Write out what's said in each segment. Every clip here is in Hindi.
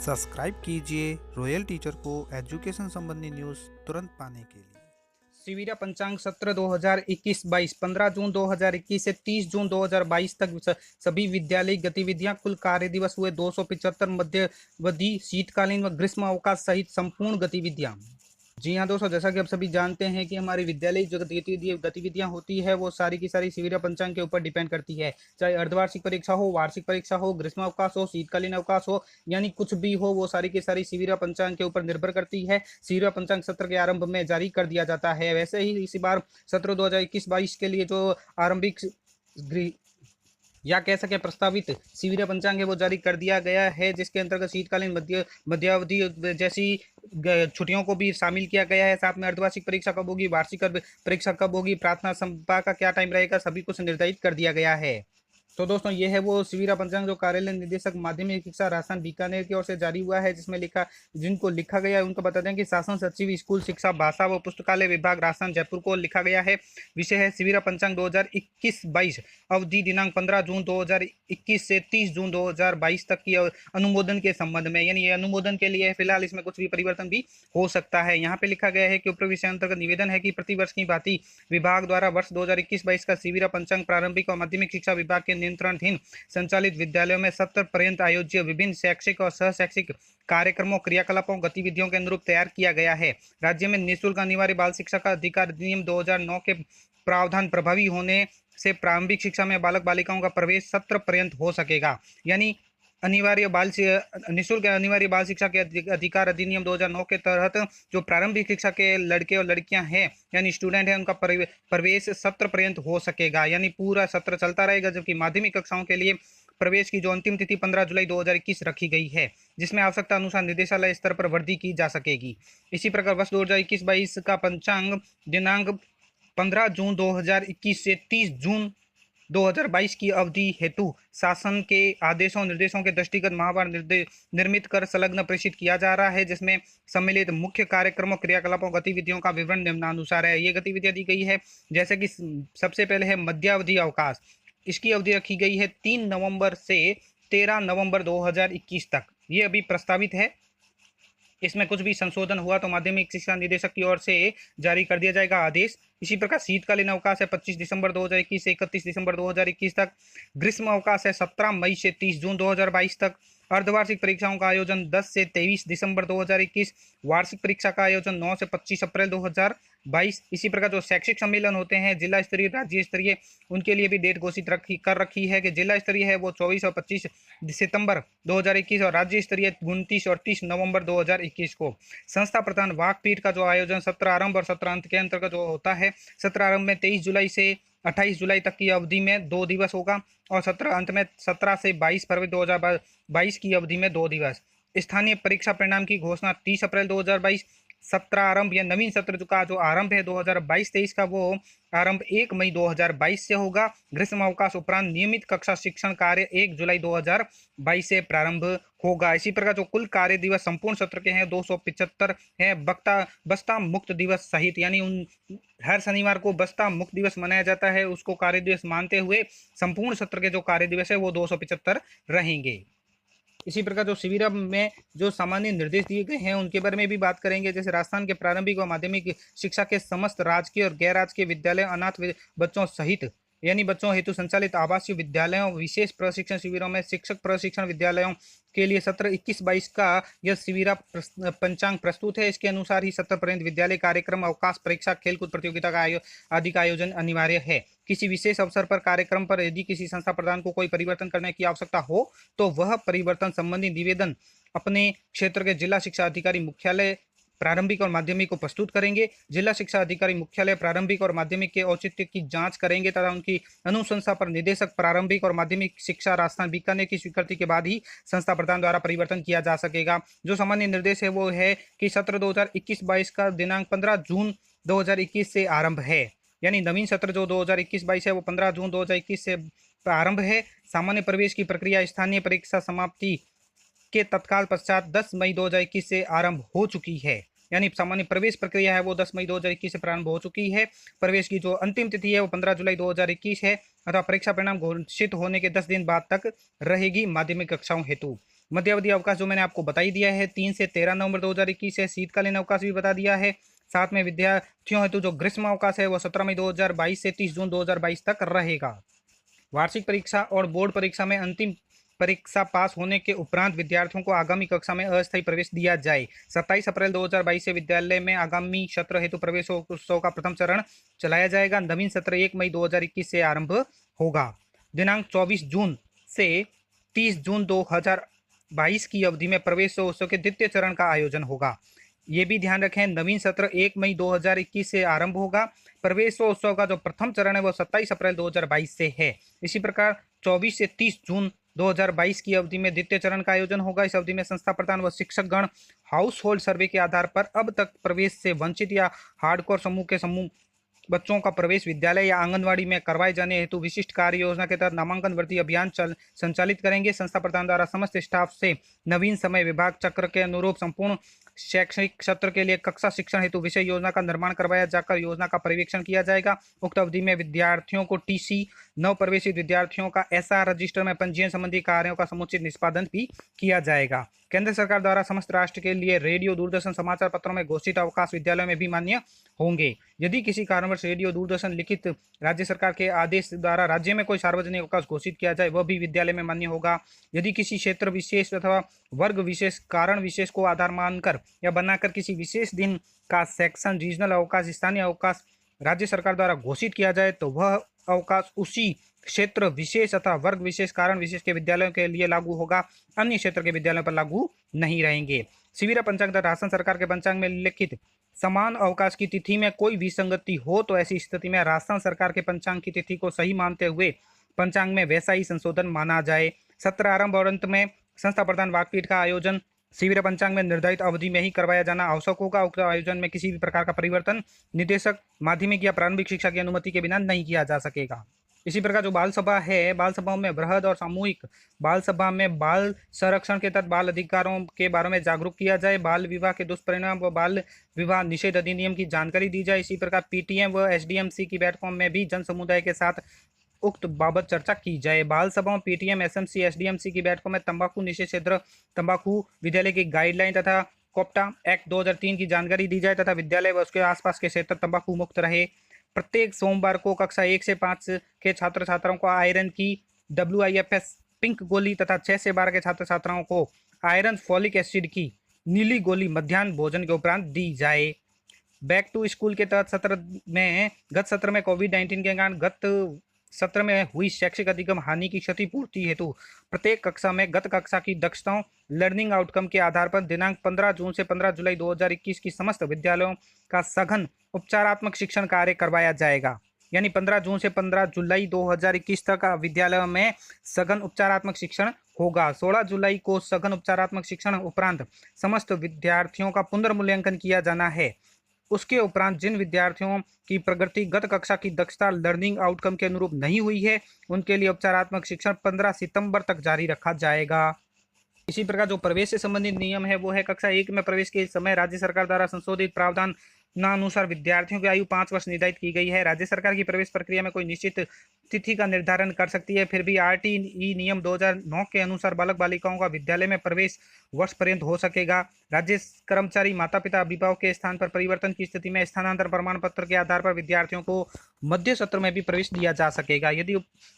सब्सक्राइब कीजिए रॉयल टीचर को एजुकेशन संबंधी न्यूज़ तुरंत पाने के लिए। शिविरा पंचांग सत्र 2021-22 15 जून 2021 से 30 जून 2022 तक सभी विद्यालयी गतिविधियां कुल कार्य दिवस हुए 275 मध्यावधि शीतकालीन व ग्रीष्म अवकाश सहित संपूर्ण गतिविधियां। जी हाँ दोस्तों, जैसा कि आप सभी जानते हैं कि हमारी विद्यालय जो गतिविधियां होती है वो सारी की सारी शिविरा पंचांग के ऊपर डिपेंड करती है। चाहे अर्धवार्षिक परीक्षा हो, वार्षिक परीक्षा हो, ग्रीष्म अवकाश हो, शीतकालीन अवकाश हो, यानी कुछ भी हो, वो सारी की सारी शिविरा पंचांग के ऊपर निर्भर करती है। शिविरा पंचांग सत्र के आरंभ में जारी कर दिया जाता है। वैसे ही इसी बार सत्र 2021-22 के लिए जो आरंभिक या कह सके प्रस्तावित शिविर पंचांग है वो जारी कर दिया गया है, जिसके अंतर्गत शीतकालीन मध्यावधि जैसी छुट्टियों को भी शामिल किया गया है। साथ में अर्धवार्षिक परीक्षा कब होगी, वार्षिक परीक्षा कब होगी, प्रार्थना सभा का क्या टाइम रहेगा, सभी कुछ निर्धारित कर दिया गया है। तो दोस्तों, ये है वो शिविरा पंचांग जो कार्यालय निदेशक माध्यमिक शिक्षा राजस्थान बीकानेर की ओर से जारी हुआ है, जिसमें जिनको लिखा गया है उनको बता दें कि शासन सचिव स्कूल शिक्षा भाषा व पुस्तकालय विभाग राजस्थान जयपुर को लिखा गया है। विषय है शिविरा पंचांग 2021-22, अवधि दिनांक 15 जून 2021 से 30 जून 2022 तक की अनुमोदन के संबंध में। यानी ये अनुमोदन के लिए फिलहाल इसमें कुछ भी परिवर्तन भी हो सकता है। यहाँ पे लिखा गया है कि उपरोक्त विषय अंतर्गत निवेदन है कि प्रतिवर्ष की भांति विभाग द्वारा वर्ष 2021-22 का शिविरा पंचांग प्रारंभिक और माध्यमिक शिक्षा विभाग के नियंत्रणाधीन संचालित विद्यालयों में सत्र पर्यंत आयोज्य विभिन्न शैक्षिक और सह शैक्षिक कार्यक्रमों, क्रियाकलापों, गतिविधियों के अनुरूप तैयार किया गया है। राज्य में निःशुल्क अनिवार्य बाल शिक्षा का अधिकार अधिनियम 2009 के प्रावधान प्रभावी होने से प्रारंभिक शिक्षा में बालक बालिकाओं का प्रवेश सत्र पर्यंत हो सकेगा। यानी निःशुल्क अनिवार्य बाल शिक्षा के अधिकार अधिनियम 2009 के तहत जो प्रारंभिक शिक्षा के लड़के और लड़कियां हैं यानी स्टूडेंट हैं, उनका प्रवेश सत्र पर्यंत हो सकेगा, यानी पूरा सत्र चलता रहेगा। जबकि माध्यमिक कक्षाओं के लिए प्रवेश की जो अंतिम तिथि 15 जुलाई 2021 रखी गई है, जिसमें आवश्यकता अनुसार निदेशालय स्तर पर वृद्धि की जा सकेगी। इसी प्रकार वर्ष 2021-22 का पंचांग दिनांक 15 जून 2021 से 30 जून 2022 की अवधि हेतु शासन के आदेशों निर्देशों के दृष्टिगत माहवार निर्मित कर संलग्न प्रेषित किया जा रहा है, जिसमें सम्मिलित मुख्य कार्यक्रमों, क्रियाकलापों, गतिविधियों का विवरण निम्नानुसार है। ये गतिविधियां दी गई है, जैसे कि सबसे पहले है मध्यावधि अवकाश। इसकी अवधि रखी गई है 3 नवंबर से 13 नवंबर 2021 तक। ये अभी प्रस्तावित है, इसमें कुछ भी संशोधन हुआ तो माध्यमिक शिक्षा निदेशक की ओर से जारी कर दिया जाएगा आदेश। इसी प्रकार शीतकालीन अवकाश है 25 दिसंबर 2021 से 31 दिसंबर 2021 तक। ग्रीष्म अवकाश है 17 मई से 30 जून 2022 तक। अर्धवार्षिक परीक्षाओं का आयोजन 10 से 23 दिसंबर 2021। वार्षिक परीक्षा का आयोजन 9 से 25 अप्रैल 2022। इसी प्रकार जो शैक्षिक सम्मेलन होते हैं जिला स्तरीय, राज्य स्तरीय, उनके लिए भी डेट घोषित कर रखी है कि जिला स्तरीय है वो 24 और 25 सितंबर 2021 और राज्य स्तरीय 29 और 30 नवंबर 2021 को। संस्था प्रधान वाकपीठ का जो आयोजन सत्र आरंभ और सत्र अंत के अंतर्गत जो होता है, सत्र आरंभ में 23 जुलाई से 28 जुलाई तक की अवधि में 2 दिवस होगा और सत्र अंत में 17 से 22 फरवरी 2022 की अवधि में 2 दिवस। स्थानीय परीक्षा परिणाम की घोषणा 30 अप्रैल 2022। सत्र आरंभ या नवीन सत्र का जो आरंभ है 2022-23 का, वो आरंभ 1 मई 2022 से होगा। ग्रीष्म अवकाश उपरांत नियमित कक्षा शिक्षण कार्य 1 जुलाई 2022 से प्रारंभ होगा। इसी प्रकार जो कुल कार्य दिवस संपूर्ण सत्र के हैं 275 है। बस्ता मुक्त दिवस सहित, यानी उन हर शनिवार को बस्ता मुक्त दिवस मनाया जाता है, उसको कार्य दिवस मानते हुए संपूर्ण सत्र के जो कार्य दिवस है वो 275 रहेंगे। इसी प्रकार जो शिविर में जो सामान्य निर्देश दिए गए हैं उनके बारे में भी बात करेंगे। जैसे राजस्थान के प्रारंभिक और माध्यमिक शिक्षा के समस्त राजकीय और गैर राजकीय विद्यालय, अनाथ बच्चों सहित यानी बच्चों हेतु संचालित आवासीय विद्यालयों, विशेष प्रशिक्षण शिविरों में शिक्षक प्रशिक्षण विद्यालयों के लिए सत्र 21-22 का यह शिविरा पंचांग प्रस्तुत है। इसके अनुसार ही सत्र पर्यंत विद्यालय कार्यक्रम, अवकाश, परीक्षा, खेलकूद प्रतियोगिता का आदि का आयोजन अनिवार्य है। किसी विशेष अवसर पर कार्यक्रम पर यदि किसी संस्था प्रधान को कोई परिवर्तन करने की आवश्यकता हो तो वह परिवर्तन संबंधी निवेदन अपने क्षेत्र के जिला शिक्षा अधिकारी मुख्यालय प्रारंभिक और माध्यमिक को प्रस्तुत करेंगे। जिला शिक्षा अधिकारी मुख्यालय प्रारंभिक और माध्यमिक के औचित्य की जांच करेंगे तथा उनकी अनुशंसा पर निदेशक प्रारंभिक और माध्यमिक शिक्षा राजस्थान बीकानेर की स्वीकृति के बाद ही संस्था प्रधान द्वारा परिवर्तन किया जा सकेगा। जो सामान्य निर्देश है वो है कि सत्र 2021-22 का दिनांक 15 जून 2021 से आरंभ है, यानी नवीन सत्र जो 2021-22 है वो 15 जून 2021 से आरंभ है। सामान्य प्रवेश की प्रक्रिया स्थानीय परीक्षा समाप्ति के तत्काल पश्चात 10 मई 2021 से आरंभ हो चुकी है, यानी सामान्य प्रवेश प्रक्रिया है वो 10 मई 2021 से प्रारंभ हो चुकी है। प्रवेश की जो अंतिम तिथि है वो 15 जुलाई 2021 है अथवा परीक्षा परिणाम घोषित होने के 10 दिन बाद तक रहेगी माध्यमिक कक्षाओं हेतु। मध्यावधि अवकाश जो मैंने आपको बता ही दिया है 3 से 13 नवंबर 2021 है। शीतकालीन अवकाश भी बता दिया है। साथ में विद्यार्थियों हेतु जो ग्रीष्म अवकाश है वो 17 मई 2022 से 30 जून 2022 तक रहेगा। वार्षिक परीक्षा और बोर्ड परीक्षा में अंतिम परीक्षा पास होने के उपरांत विद्यार्थियों को आगामी कक्षा में अस्थायी प्रवेश दिया जाए। 27 अप्रैल 2022 से विद्यालय में आगामी सत्र हेतु प्रवेश उत्सव का प्रथम चरण चलाया जाएगा। नवीन सत्र 1 मई 2021 से आरंभ होगा। दिनांक 24 जून से 30 जून 2022 की अवधि में प्रवेश उत्सव के द्वितीय चरण का आयोजन होगा। ये भी ध्यान रखें, नवीन सत्र 1 मई 2021 से आरंभ होगा। प्रवेशोत्सव का जो प्रथम चरण है वो 27 अप्रैल 2022 से है। इसी प्रकार 24 से 30 जून 2022 की अवधि में द्वितीय चरण का आयोजन होगा। इस अवधि में संस्था प्रधान व शिक्षकगण हाउस होल्ड सर्वे के आधार पर अब तक प्रवेश से वंचित या हार्डकोर समूह के समूह बच्चों का प्रवेश विद्यालय या आंगनवाड़ी में करवाए जाने हेतु विशिष्ट कार्य योजना के तहत नामांकन भर्ती अभियान संचालित करेंगे। संस्था प्रधान द्वारा समस्त स्टाफ से नवीन समय विभाग चक्र के अनुरूप संपूर्ण शैक्षणिक सत्र के लिए कक्षा शिक्षण हेतु विषय योजना का निर्माण करवाया जाकर योजना का पर्यवेक्षण किया जाएगा। उक्त अवधि में विद्यार्थियों को टीसी, नव प्रवेशित विद्यार्थियों का एसआर रजिस्टर में पंजीयन संबंधी कार्यों का समुचित निष्पादन भी किया जाएगा। केंद्र सरकार द्वारा समस्त राष्ट्र के लिए रेडियो, दूरदर्शन, समाचार पत्रों में घोषित अवकाश विद्यालयों में भी मान्य होंगे। यदि किसी कारणवश रेडियो, दूरदर्शन लिखित राज्य सरकार के आदेश द्वारा राज्य में कोई सार्वजनिक अवकाश घोषित किया जाए वह भी विद्यालय में मान्य होगा। यदि किसी क्षेत्र विशेष अथवा वर्ग विशेष, कारण विशेष को आधार मानकर या बनाकर किसी विशेष दिन का सेक्शन, रीजनल अवकाश, स्थानीय अवकाश राज्य सरकार द्वारा घोषित किया जाए तो वह अवकाश उसी क्षेत्र विशेष अथवा वर्ग विशेष, कारण विशेष के विद्यालयों के लिए लागू होगा, अन्य क्षेत्र के विद्यालयों पर लागू नहीं रहेंगे। शिविर पंचांग तथा राशन सरकार के पंचांग में लिखित समान अवकाश की तिथि में कोई विसंगति हो तो ऐसी स्थिति में राजस्थान सरकार के पंचांग की तिथि को सही मानते हुए पंचांग में वैसा ही संशोधन माना जाए। सत्र आरंभ और अंत में संस्था प्रधान वाकपीठ का आयोजन शिविर पंचांग में निर्धारित अवधि में ही करवाया जाना आवश्यक होगा। उक्त आयोजन में किसी भी प्रकार का परिवर्तन निदेशक माध्यमिक या प्रारंभिक शिक्षा की अनुमति के बिना नहीं किया जा सकेगा। इसी प्रकार जो बाल सभा है, बाल सभाओं में वृहद और सामूहिक बाल सभा में बाल संरक्षण के तहत बाल अधिकारों के बारे में जागरूक किया जाए, बाल विवाह के दुष्परिणाम व बाल विवाह निषेध अधिनियम की जानकारी दी जाए। इसी प्रकार पीटीएम व एसडीएमसी की बैठकों में भी जन समुदाय के साथ उक्त बाबत चर्चा की जाए। बाल सभाओं, पीटीएम, एसएमसी, एसडीएमसी की बैठकों में तंबाकू निषेध क्षेत्र, तंबाकू विद्यालय की गाइडलाइन तथा कोप्टा एक्ट 2003 की जानकारी दी जाए तथा विद्यालय व उसके आसपास के क्षेत्र तंबाकू मुक्त रहे। प्रत्येक सोमवार को कक्षा 1 से 5 के छात्र छात्राओं को आयरन की WIFS पिंक गोली तथा 6 से 12 के छात्र छात्राओं को आयरन फॉलिक एसिड की नीली गोली मध्याह्न भोजन के उपरांत दी जाए। बैक टू स्कूल के तहत गत सत्र में कोविड-19 के कारण गत सत्र में हुई शैक्षिक अधिगम हानि की क्षतिपूर्ति हेतु प्रत्येक कक्षा में गत कक्षा की दक्षताओं, लर्निंग आउटकम के आधार पर दिनांक 15 जून से 15 जुलाई 2021 की समस्त विद्यालयों का सघन उपचारात्मक शिक्षण कार्य करवाया जाएगा। यानी 15 जून से 15 जुलाई 2021 तक विद्यालयों में सघन उपचारात्मक शिक्षण होगा। 16 जुलाई को सघन उपचारात्मक शिक्षण उपरांत समस्त विद्यार्थियों का पुनर्मूल्यांकन किया जाना है। उसके उपरांत जिन विद्यार्थियों की प्रगति गत कक्षा की दक्षता, लर्निंग आउटकम के अनुरूप नहीं हुई है उनके लिए उपचारात्मक शिक्षण 15 सितंबर तक जारी रखा जाएगा। इसी प्रकार जो प्रवेश से संबंधित नियम है वो है कक्षा 1 में प्रवेश के समय राज्य सरकार द्वारा संशोधित प्रावधान अनुसार विद्यार्थियों की आयु 5 वर्ष निर्धारित की गई है। राज्य सरकार की प्रवेश प्रक्रिया में कोई निश्चित तिथि का निर्धारण कर सकती है, फिर भी RTE नियम 2009 के अनुसार बालक बालिकाओं का विद्यालय में प्रवेश वर्ष पर्यंत हो सकेगा। राज्य कर्मचारी माता पिता अभिभावक के स्थान पर परिवर्तन की स्थिति में स्थानांतरण प्रमाण पत्र के आधार पर विद्यार्थियों को मध्य सत्र में भी प्रवेश दिया जा सकेगा। यदि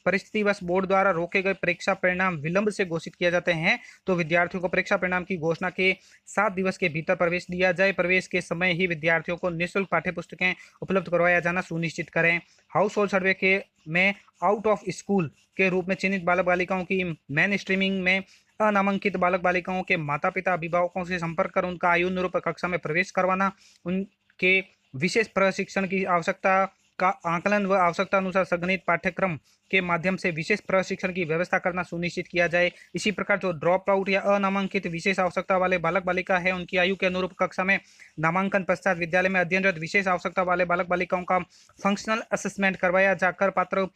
परिस्थितिवश बोर्ड द्वारा रोके गए परीक्षा परिणाम विलंब से घोषित किए जाते हैं तो विद्यार्थियों को परीक्षा परिणाम की घोषणा के 7 दिवस के भीतर प्रवेश दिया जाए। प्रवेश के समय ही विद्यार्थियों को निःशुल्क पाठ्य पुस्तकें उपलब्ध करवाया जाना सुनिश्चित करें। हाउस होल्ड सर्वे के में आउट ऑफ स्कूल के रूप में चिन्हित बालक बालिकाओं की मेन स्ट्रीमिंग में अनामांकित बालक बालिकाओं के माता पिता अभिभावकों से संपर्क कर उनका आयु अनुरूप कक्षा में प्रवेश करवाना, उनके विशेष प्रशिक्षण की आवश्यकता का आकलन व आवश्यकता अनुसार संगणित पाठ्यक्रम के माध्यम से विशेष प्रशिक्षण की व्यवस्था करना सुनिश्चित किया जाए। इसी प्रकार जो ड्रॉप आउट या अनामांकित विशेष आवश्यकता वाले बालक बालिका है उनकी आयु के अनुरूप कक्षा में नामांकन पश्चात विद्यालय में अध्ययनरत विशेष आवश्यकता वाले बालक बालिकाओं का फंक्शनल असेसमेंट करवाया जाकर पात्र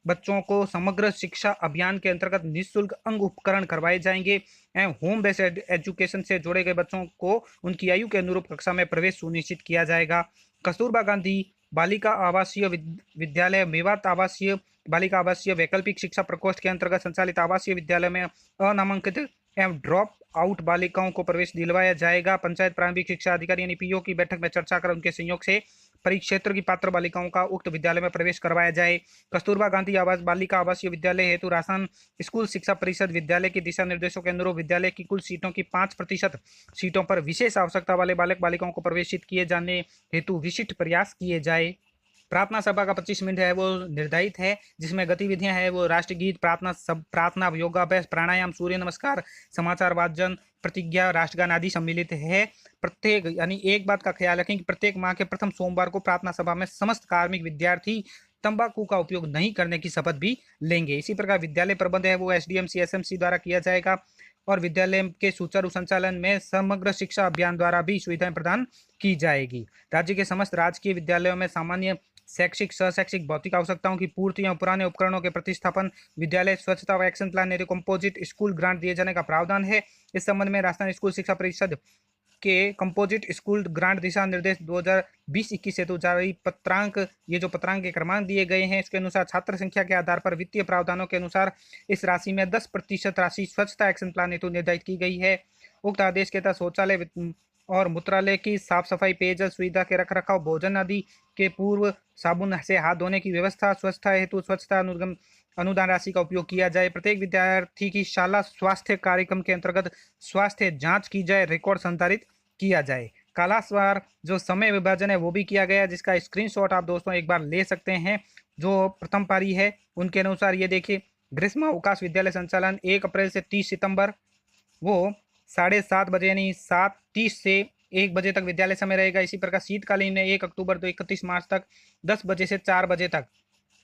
बच्चों को समग्र शिक्षा अभियान के अंतर्गत निःशुल्क अंग उपकरण करवाए जाएंगे एवं होम बेस्ड एजुकेशन से जुड़े गए बच्चों को उनकी आयु के अनुरूप कक्षा में प्रवेश सुनिश्चित किया जाएगा। कस्तूरबा गांधी बालिका आवासीय विद्यालय, मेवात आवासीय बालिका आवासीय वैकल्पिक शिक्षा प्रकोष्ठ के अंतर्गत संचालित आवासीय विद्यालय में अनामांकित एवं ड्रॉप आउट बालिकाओं को प्रवेश दिलवाया जाएगा। पंचायत प्रारंभिक शिक्षा अधिकारी यानी पीओ की बैठक में चर्चा कर उनके सहयोग से परिक्षेत्र की पात्र बालिकाओं का उक्त विद्यालय में प्रवेश करवाया जाए। कस्तूरबा गांधी आवास बालिका आवासीय विद्यालय हेतु राजस्थान स्कूल शिक्षा परिषद विद्यालय के दिशा निर्देशों के अनुरूप विद्यालय की कुल सीटों की 5% सीटों पर विशेष आवश्यकता वाले बालक बालिकाओं को प्रवेशित किए जाने हेतु विशिष्ट प्रयास किए जाए। प्रार्थना सभा का 25 मिनट है वो निर्धारित है, जिसमें गतिविधियां है वो राष्ट्रगीत, प्रार्थना, योगाभ्यास, प्राणायाम, सूर्य नमस्कार, समाचार वाचन, प्रतिज्ञा, राष्ट्रगान आदि सम्मिलित है। प्रत्येक यानी एक बात का ख्याल रखें कि प्रत्येक माह के प्रथम सोमवार को प्रार्थना सभा में समस्त कार्मिक विद्यार्थी तंबाकू का उपयोग नहीं करने की शपथ भी लेंगे। इसी प्रकार विद्यालय प्रबंध है वो एसडीएमसी एसएमसी द्वारा किया जाएगा और विद्यालय के सुचारू संचालन में समग्र शिक्षा अभियान द्वारा भी सुविधाएं प्रदान की जाएगी। राज्य के समस्त राजकीय विद्यालयों में सामान्य शैक्षिक सहशैक्षिक भौतिक आवश्यकताओं की पूर्ति एवं पुराने उपकरणों के प्रतिस्थापन, विद्यालय स्वच्छता व एक्शन प्लान हेतु कंपोजिट स्कूल ग्रांट दिए जाने का प्रावधान है। इस संबंध में राजस्थान स्कूल शिक्षा परिषद के कंपोजिट स्कूल ग्रांट दिशा निर्देश 2020-21 हेतु जारी पत्रांक, ये जो पत्रांक के क्रमांक दिए गए हैं इसके अनुसार छात्र संख्या के आधार पर वित्तीय प्रावधानों के अनुसार इस राशि में 10% राशि स्वच्छता एक्शन प्लान हेतु निर्धारित की गई है। उक्त आदेश के तहत शौचालय और मूत्रालय की साफ सफाई, पेयजल सुविधा के रख रखाव, भोजन आदि के पूर्व साबुन से हाथ धोने की व्यवस्था, स्वच्छता हेतु स्वच्छता अनुदान राशि का उपयोग किया जाए। प्रत्येक विद्यार्थी की शाला स्वास्थ्य कार्यक्रम के अंतर्गत स्वास्थ्य जांच की जाए, रिकॉर्ड संधारित किया जाए। कालास्वार जो समय विभाजन है वो भी किया गया, जिसका स्क्रीनशॉट आप दोस्तों एक बार ले सकते हैं। जो प्रथम पारी है उनके अनुसार ये देखिए, ग्रीष्म अवकाश विद्यालय संचालन 1 अप्रैल से 30 सितंबर वो 7:30 बजे यानी 7:30 से 1 बजे तक विद्यालय समय रहेगा। इसी प्रकार शीतकालीन में 1 अक्टूबर तो 31 मार्च तक 10 बजे से 4 बजे तक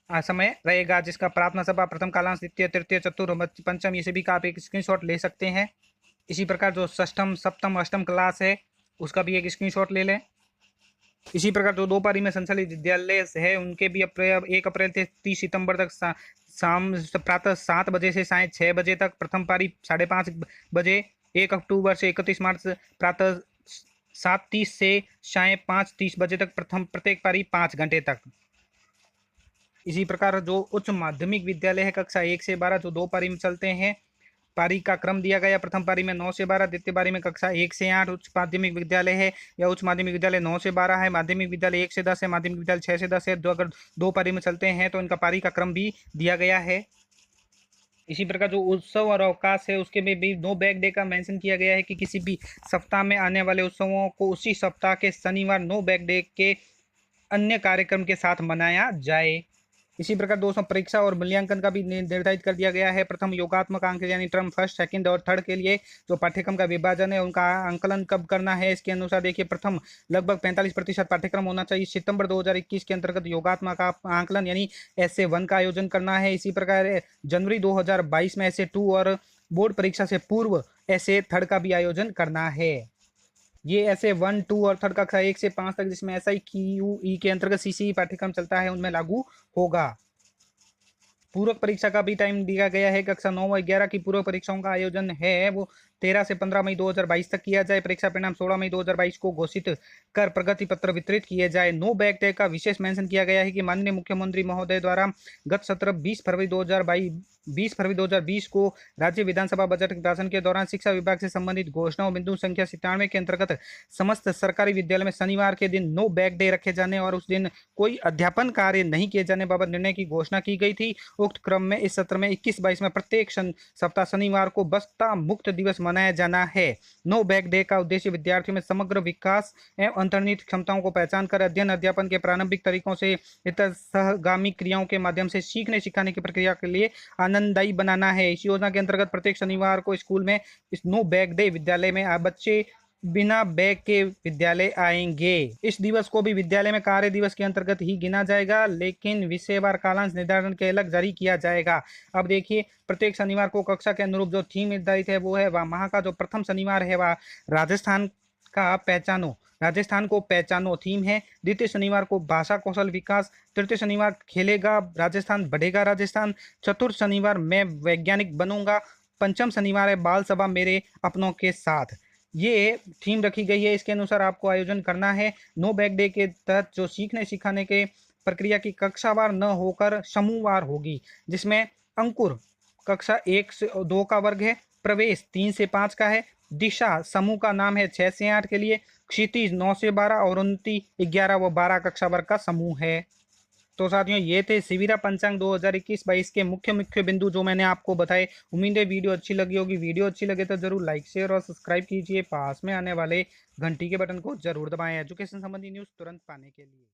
समय रहेगा, जिसका प्रार्थना सभा प्रथम कालांश, द्वितीय, तृतीय, चतुर्थ, पंचम, ये सभी का आप एक स्क्रीनशॉट ले सकते हैं। इसी प्रकार जो षष्ठम, सप्तम, अष्टम क्लास है उसका भी एक स्क्रीनशॉट ले लें। इसी प्रकार जो दो पारी में संचालित विद्यालय है उनके भी 1 अप्रैल से 30 सितंबर तक शाम प्रातः 7 बजे से साय 6 बजे तक, प्रथम पारी 5:30 बजे, 1 अक्टूबर से 31 मार्च प्रातः 7:30 से शाम 5:30 बजे तक, प्रत्येक पारी 5 घंटे तक। इसी प्रकार जो उच्च माध्यमिक विद्यालय है कक्षा 1 से 12 जो 2 पारी में चलते हैं, पारी का क्रम दिया गया, प्रथम पारी में 9 से 12, द्वितीय पारी में कक्षा 1 से 8 उच्च माध्यमिक विद्यालय है या उच्च माध्यमिक विद्यालय 9 से 12 है, माध्यमिक विद्यालय 1 से 10 है, माध्यमिक विद्यालय 6 से 10 है। जो अगर 2 पारी में चलते हैं तो इनका पारी का क्रम भी दिया गया है। इसी प्रकार जो उत्सव और अवकाश है उसके में भी नो बैग डे का मेंशन किया गया है कि किसी भी सप्ताह में आने वाले उत्सवों को उसी सप्ताह के शनिवार नो बैग डे के अन्य कार्यक्रम के साथ मनाया जाए। इसी प्रकार दोस्तों परीक्षा और मूल्यांकन का भी निर्धारित कर दिया गया है। प्रथम योगात्मक अंक यानी टर्म फर्स्ट, सेकंड और थर्ड के लिए जो पाठ्यक्रम का विभाजन है उनका आंकलन कब करना है, इसके अनुसार देखिए, प्रथम लगभग 45% पाठ्यक्रम होना चाहिए। सितंबर 2021 के अंतर्गत योगात्मक आंकलन यानी SA1 का आयोजन करना है। इसी प्रकार जनवरी 2022 में SA2 और बोर्ड परीक्षा से पूर्व SA3 का भी आयोजन करना है। ये ऐसे 1, 2 और थर्ड कक्षा 1 से 5 तक जिसमें SIQE के अंतर्गत CCE पाठ्यक्रम चलता है उनमें लागू होगा। पूरक परीक्षा का भी टाइम दिया गया है। कक्षा 9 व 11 की पूरक परीक्षाओं का आयोजन है वो 13 से 15 मई 2022 तक किया जाए। परीक्षा परिणाम 16 मई 2022 को घोषित कर प्रगति पत्र वितरित किए जाए। नो बैग डे का विशेष मेंशन किया गया है कि माननीय मुख्यमंत्री महोदय द्वारा गत सत्र 20 फरवरी 2020 को राज्य विधानसभा बजट भाषण के दौरान शिक्षा विभाग से संबंधित घोषणाओं बिंदु संख्या 97 के अंतर्गत समस्त सरकारी विद्यालय में शनिवार के दिन नो बैग डे रखे जाने और उस दिन कोई अध्यापन कार्य नहीं किए जाने बाबत निर्णय की घोषणा की गई थी। उक्त क्रम में इस सत्र में 21-22 में प्रत्येक सप्ताह शनिवार को बस्ता मुक्त दिवस मनाया जाना है। नो बैग डे का उद्देश्य विद्यार्थियों में समग्र विकास एवं अंतर्निहित क्षमताओं को पहचान कर अध्ययन अध्यापन के प्रारंभिक तरीकों से इतर सहगामी क्रियाओं के माध्यम से सीखने सिखाने की प्रक्रिया के लिए आनंददायी बनाना है। इस योजना के अंतर्गत प्रत्येक शनिवार को स्कूल में इस नो बैग डे विद्यालय में बच्चे बिना बैग के विद्यालय आएंगे। इस दिवस को भी विद्यालय में कार्य दिवस के अंतर्गत ही गिना जाएगा, लेकिन विषयवार कालांश निर्धारण के अलग जारी किया जाएगा। अब देखिए, प्रत्येक शनिवार को कक्षा के अनुरूप जो थीम निर्धारित है वो है वह माह का जो प्रथम शनिवार है वह राजस्थान को पहचानो थीम है। द्वितीय शनिवार को भाषा कौशल विकास, तृतीय शनिवार खेलेगा राजस्थान, बढ़ेगा राजस्थान, चतुर्थ शनिवार मैं वैज्ञानिक बनूंगा, पंचम शनिवार है बाल सभा मेरे अपनों के साथ। ये थीम रखी गई है। इसके अनुसार आपको आयोजन करना है। नो बैग डे के तहत जो सीखने सिखाने के प्रक्रिया की कक्षावार न होकर समूहवार होगी, जिसमें अंकुर कक्षा 1 से 2 का वर्ग है, प्रवेश 3 से 5 का है। दिशा समूह का नाम है 6 से 8 के लिए। क्षितिज 9 से 12 और उन्नति 11 व 12 कक्षा वर्ग का समूह है। तो साथियों ये थे शिविरा पंचांग 2021-22 के मुख्य मुख्य बिंदु जो मैंने आपको बताए। उम्मीद है वीडियो अच्छी लगी होगी। वीडियो अच्छी लगे तो जरूर लाइक शेयर और सब्सक्राइब कीजिए। पास में आने वाले घंटी के बटन को जरूर दबाएं एजुकेशन संबंधी न्यूज़ तुरंत पाने के लिए।